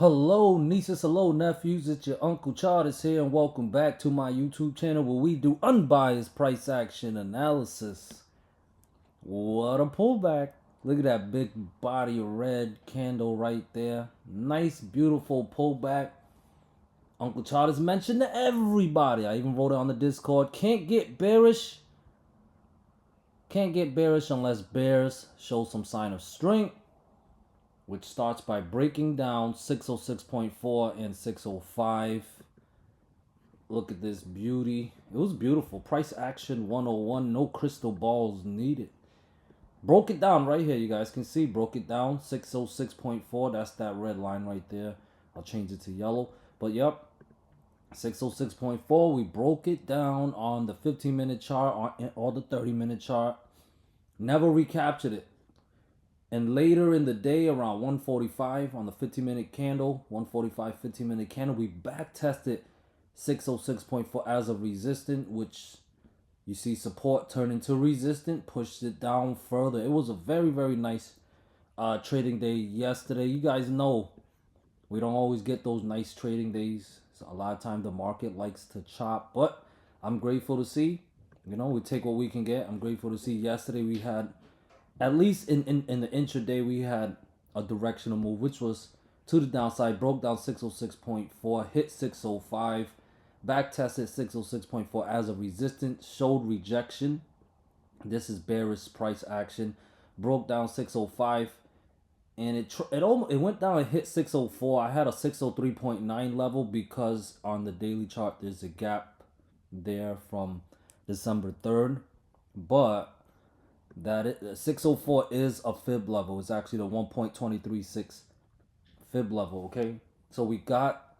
Hello nieces, hello nephews, it's your Uncle Charles here and welcome back to my YouTube channel where we do unbiased price action analysis. What a pullback. Look at that big body of red candle right there. Nice, beautiful pullback. Uncle Charles mentioned to everybody. I even wrote it on the Discord. Can't get bearish. Can't get bearish unless bears show some sign of strength, which starts by breaking down 606.4 and 605. Look at this beauty. It was beautiful. Price action 101. No crystal balls needed. Broke it down right here. You guys can see. Broke it down. 606.4. That's that red line right there. I'll change it to yellow. But yep. 606.4. We broke it down on the 15-minute chart or the 30-minute chart. Never recaptured it. And later in the day, around 1:45 on the 15-minute candle, 1:45 15-minute candle, we back tested 606.4 as a resistance, which you see support turn into resistance, pushed it down further. It was a very, very nice trading day yesterday. You guys know we don't always get those nice trading days. So a lot of times the market likes to chop, but I'm grateful to see. We take what we can get. I'm grateful to see yesterday we had, at least in the intraday, we had a directional move, which was to the downside, broke down 606.4, hit 605, back tested 606.4 as a resistance, showed rejection. This is bearish price action, broke down 605, and it went down and hit 604. I had a 603.9 level because on the daily chart there's a gap there from December 3rd, but that 604 is a fib level. It's actually the 1.236 fib level. Okay, so we got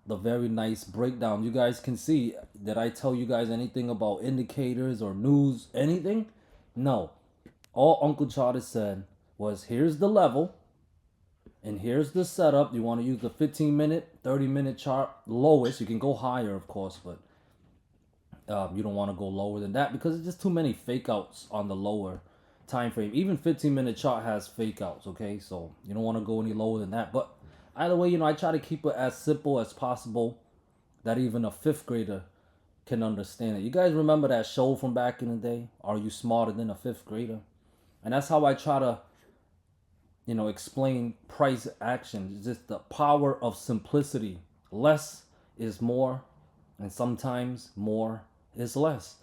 the very nice breakdown. You guys can see, did I tell you guys anything about indicators or news, anything? No. All Uncle Charlie said was, here's the level and here's the setup. You want to use the 15-minute 30-minute chart lowest. You can go higher, of course, but you don't want to go lower than that because it's just too many fake outs on the lower time frame. Even 15-minute chart has fake outs, okay? So you don't want to go any lower than that. But either way, I try to keep it as simple as possible that even a fifth grader can understand it. You guys remember that show from back in the day? Are you smarter than a fifth grader? And that's how I try to, explain price action. It's just the power of simplicity. Less is more, and sometimes more is less,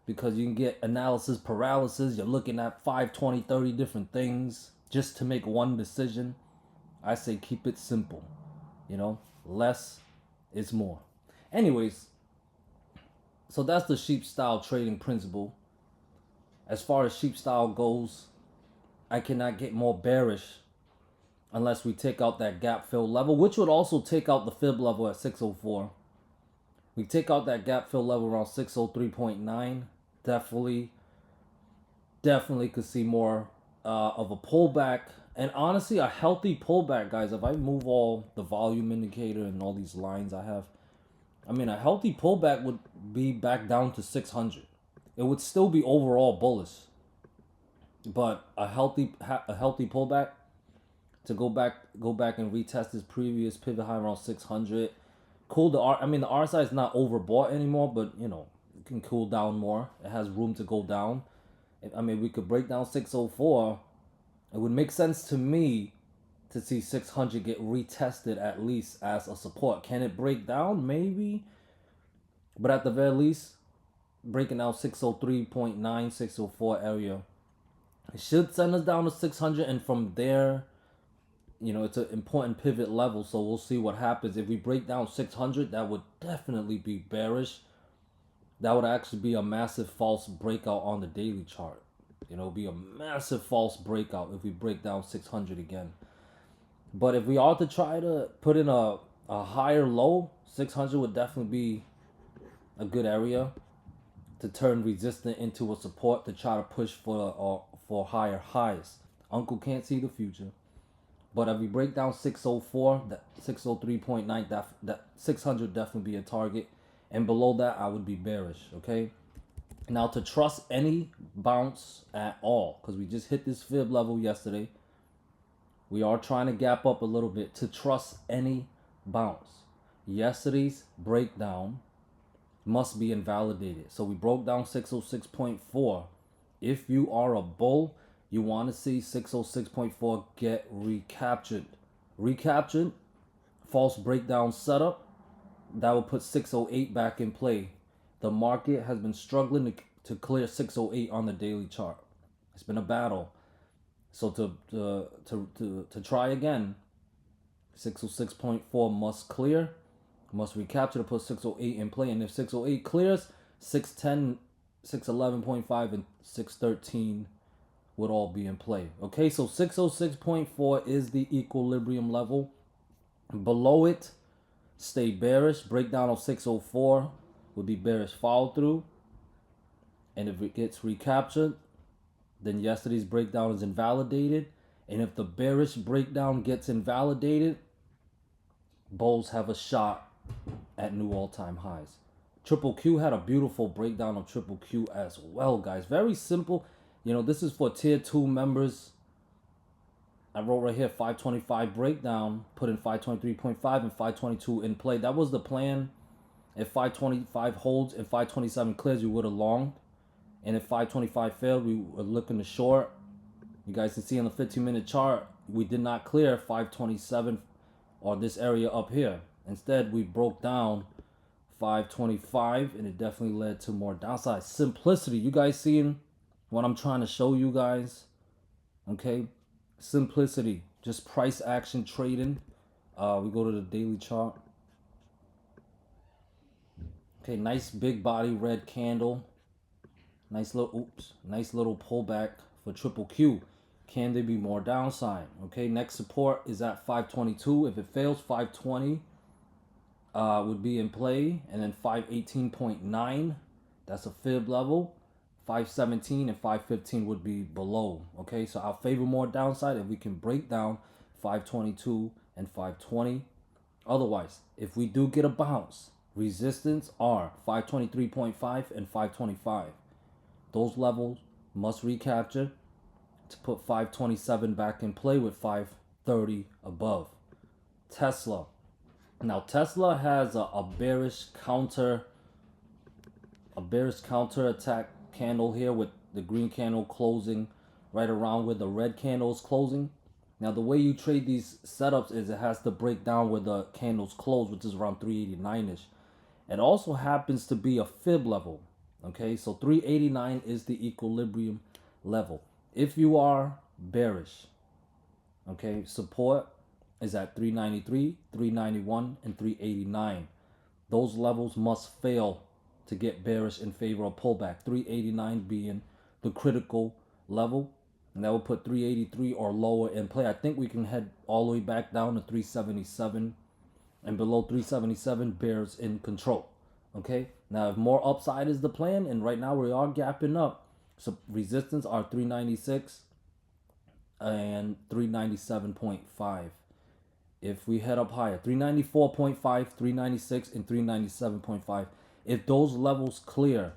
because you can get analysis paralysis. You're looking at 5, 20, 30 different things just to make one decision. I say keep it simple. Less is more. Anyways, so that's the sheep style trading principle. As far as sheep style goes, I cannot get more bearish unless we take out that gap fill level, which would also take out the fib level at 604. We take out that gap fill level around 603.9. Definitely could see more of a pullback. And honestly, a healthy pullback, guys. If I move all the volume indicator and all these lines I have, a healthy pullback would be back down to 600. It would still be overall bullish, but a healthy pullback to go back and retest this previous pivot high around 600. Cool the RSI is not overbought anymore, but it can cool down more. It has room to go down. We could break down 604. It would make sense to me to see 600 get retested at least as a support. Can it break down? Maybe. But at the very least, breaking out 603.9, 604 area, it should send us down to 600, and from there, it's an important pivot level, so we'll see what happens. If we break down 600, that would definitely be bearish. That would actually be a massive false breakout on the daily chart. Be a massive false breakout if we break down 600 again. But if we are to try to put in a higher low, 600 would definitely be a good area to turn resistance into a support to try to push for higher highs. Uncle can't see the future. But if we break down 604, that 603.9, that 600 definitely be a target. And below that, I would be bearish, okay? Now, to trust any bounce at all, because we just hit this fib level yesterday, We are trying to gap up a little bit to trust any bounce. Yesterday's breakdown must be invalidated. So we broke down 606.4. If you are a bull, you want to see 606.4 get recaptured. Recaptured, false breakdown setup, that will put 608 back in play. The market has been struggling to clear 608 on the daily chart. It's been a battle. So to try again, 606.4 must clear, must recapture to put 608 in play. And if 608 clears, 610, 611.5, and 613 would all be in play. Okay, so 606.4 is the equilibrium level. Below it, stay bearish. Breakdown of 604 would be bearish follow through. And if it gets recaptured, then yesterday's breakdown is invalidated. And if the bearish breakdown gets invalidated, bulls have a shot at new all-time highs. Triple Q had a beautiful breakdown of Triple Q as well, guys. Very simple. You know, this is for tier 2 members. I wrote right here 525 breakdown, put in 523.5 and 522 in play. That was the plan. If 525 holds and 527 clears, we would have longed. And if 525 failed, we were looking to short. You guys can see on the 15-minute chart, we did not clear 527 or this area up here. Instead, we broke down 525, and it definitely led to more downside. Simplicity. You guys seeing what I'm trying to show you guys? Okay? Simplicity. Just price action trading. We go to the daily chart. Okay, nice big body red candle. Nice little pullback for Triple Q. Can there be more downside? Okay, next support is at 522. If it fails, 520 would be in play. And then 518.9, that's a fib level. 517 and 515 would be below. Okay, so I'll favor more downside if we can break down 522 and 520. Otherwise, if we do get a bounce, resistance are 523.5 and 525. Those levels must recapture to put 527 back in play with 530 above. Tesla. Now Tesla has a bearish counter attack candle here with the green candle closing right around where the red candle is closing. Now the way you trade these setups is it has to break down where the candles close, which is around 389ish. It also happens to be a fib level. Okay, so 389 is the equilibrium level. If you are bearish, okay, support is at 393, 391, and 389. Those levels must fail to get bearish in favor of pullback. 389 being the critical level, and that will put 383 or lower in play. I think we can head all the way back down to 377, and below 377, bears in control. Okay, now if more upside is the plan, and right now we are gapping up, so resistance are 396 and 397.5. If we head up higher, 394.5, 396, and 397.5. If those levels clear,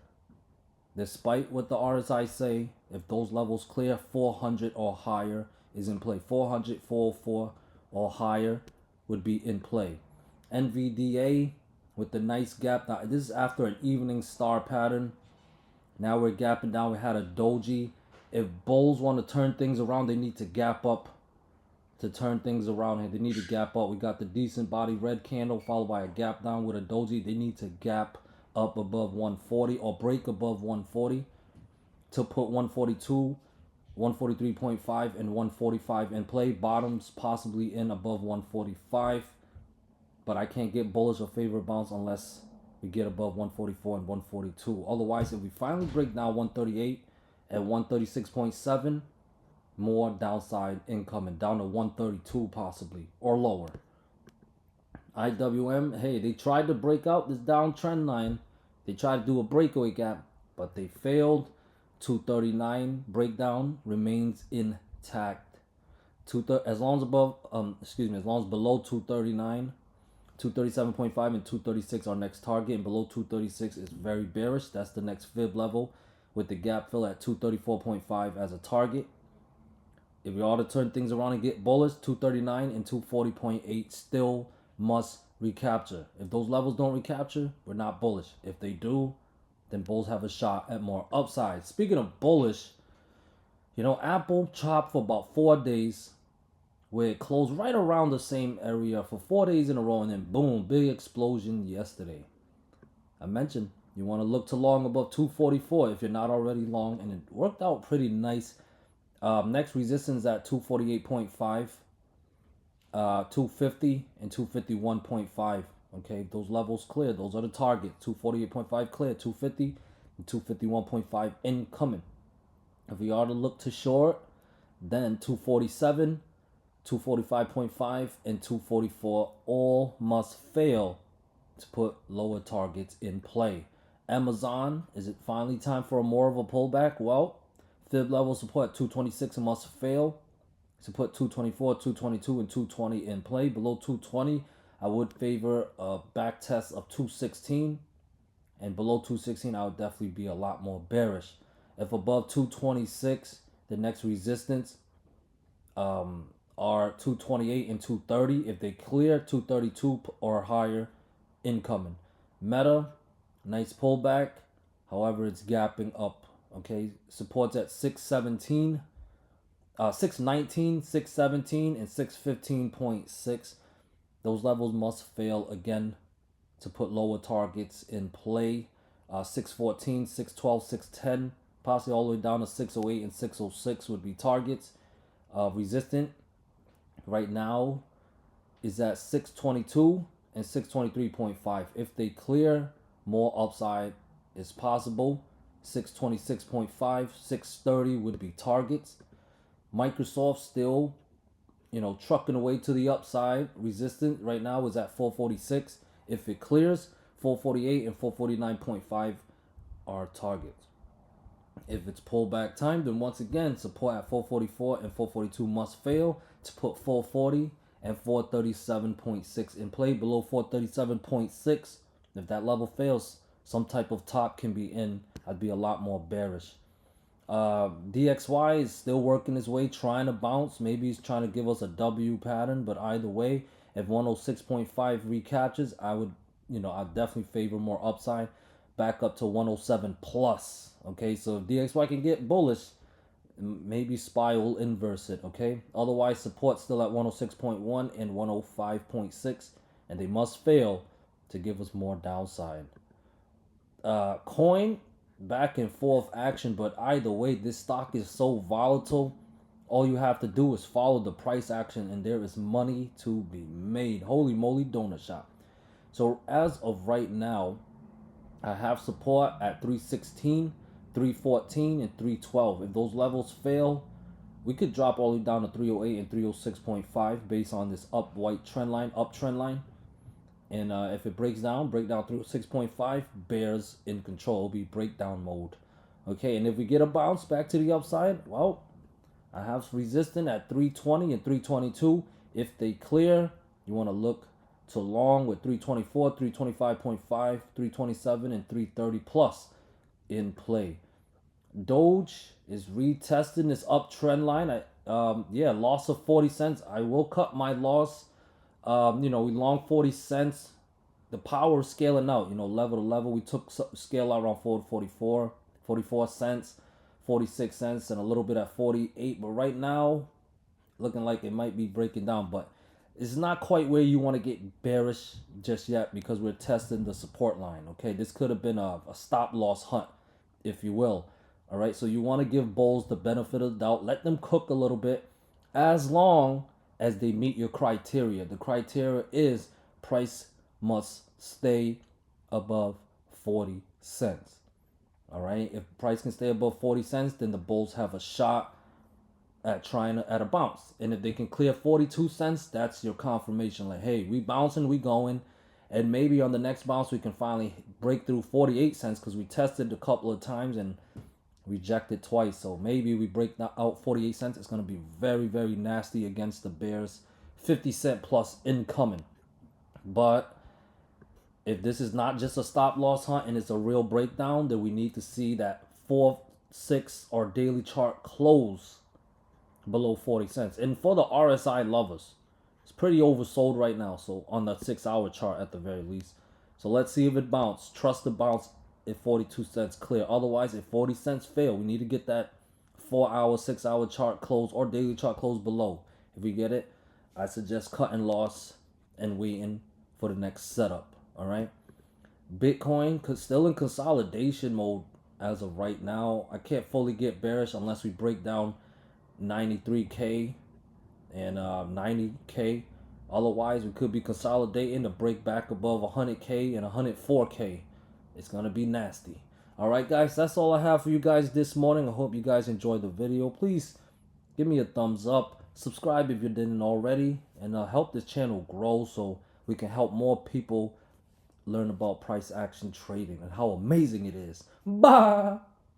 despite what the RSI say, if those levels clear, 400 or higher is in play. 400, 404 or higher would be in play. NVDA with the nice gap. Now, this is after an evening star pattern. Now we're gapping down. We had a doji. If bulls want to turn things around, they need to gap up to turn things around here. They need to gap up. We got the decent body red candle followed by a gap down with a doji. They need to gap up above 140 or break above 140 to put 142, 143.5, and 145 in play. Bottoms possibly in above 145. But I can't get bullish or favor bounce unless we get above 144 and 142. Otherwise, if we finally break down 138 at 136.7, more downside incoming, down to 132 possibly, or lower. IWM, hey, they tried to break out this downtrend line. They tried to do a breakaway gap, but they failed. 239 breakdown remains intact. As long as as long as below 239, 237.5 and 236 our next target, and below 236 is very bearish. That's the next fib level with the gap fill at 234.5 as a target. If we are to turn things around and get bullish, 239 and 240.8 still must recapture. If those levels don't recapture, we're not bullish. If they do, then bulls have a shot at more upside. Speaking of bullish, Apple chopped for about 4 days, where it closed right around the same area for 4 days in a row, and then boom, big explosion yesterday. I mentioned you want to look to long above 244 if you're not already long, and it worked out pretty nice. Next resistance at 248.5, 250, and 251.5. Okay, those levels clear. Those are the target. 248.5 clear, 250, and 251.5 incoming. If we are to look to short, then 247, 245.5, and 244 all must fail to put lower targets in play. Amazon, is it finally time for more of a pullback? Well, fib level support at 226 must fail to put 224, 222, and 220 in play. Below 220, I would favor a back test of 216. And below 216, I would definitely be a lot more bearish. If above 226, the next resistance are 228 and 230. If they clear 232 or higher, incoming. Meta, nice pullback. However, it's gapping up. Okay, supports at 617, 619, 617, and 615.6. Those levels must fail again to put lower targets in play. 614, 612, 610, possibly all the way down to 608 and 606 would be targets. Resistant right now is at 622 and 623.5. If they clear, more upside is possible. 626.5, 630 would be targets. Microsoft still, trucking away to the upside. Resistant right now is at 446. If it clears, 448 and 449.5 are targets. If it's pullback time, then once again, support at 444 and 442 must fail to put 440 and 437.6 in play. Below 437.6, if that level fails, some type of top can be in. I'd be a lot more bearish. DXY is still working his way, trying to bounce. Maybe he's trying to give us a W pattern, but either way, if 106.5 recaptures, I'd definitely favor more upside back up to 107 plus. Okay, so if DXY can get bullish, maybe SPY will inverse it. Okay, otherwise support still at 106.1 and 105.6, and they must fail to give us more downside. Coin, back and forth action, but either way, this stock is so volatile. All you have to do is follow the price action, and there is money to be made. Holy moly, donut shop. So as of right now, I have support at 316, 314, and 312. If those levels fail, we could drop all the way down to 308 and 306.5 based on this uptrend line. And if it break down through 6.5, bears in control. It'll be breakdown mode. Okay, and if we get a bounce back to the upside, well, I have resistance at 320 and 322. If they clear, you want to look to long with 324, 325.5, 327, and 330 plus in play. DOGE is retesting this uptrend line. Loss of 40 cents. I will cut my loss. We long 40 cents. The power is scaling out, level to level. We took scale out around 44 cents, 46 cents, and a little bit at 48. But right now, looking like it might be breaking down. But it's not quite where you want to get bearish just yet because we're testing the support line. Okay, this could have been a stop loss hunt, if you will. All right, so you want to give bulls the benefit of the doubt. Let them cook a little bit as long as they meet your criteria. The criteria is price must stay above 40 cents. All right, if price can stay above 40 cents, then the bulls have a shot at trying at a bounce. And if they can clear 42 cents, that's your confirmation. Like, hey, we bouncing, we going. And maybe on the next bounce, we can finally break through 48 cents because we tested a couple of times and rejected twice. So maybe we break out 48 cents. It's going to be very, very nasty against the bears. 50 cent plus incoming. But if this is not just a stop loss hunt and it's a real breakdown, then we need to see that 4, 6 or daily chart close below 40 cents. And for the RSI lovers, it's pretty oversold right now. So on the 6-hour chart at the very least. So let's see if it bounces. Trust the bounce at 42 cents clear. Otherwise, if 40 cents fail, we need to get that 4-hour, 6-hour chart close or daily chart close below. If we get it, I suggest cutting loss and waiting for the next setup. All right. Bitcoin still in consolidation mode as of right now. I can't fully get bearish unless we break down 93K and 90K. Otherwise, we could be consolidating to break back above 100K and 104K. It's going to be nasty. All right, guys, that's all I have for you guys this morning. I hope you guys enjoyed the video. Please give me a thumbs up. Subscribe if you didn't already. And help this channel grow so we can help more people learn about price action trading and how amazing it is. Bye!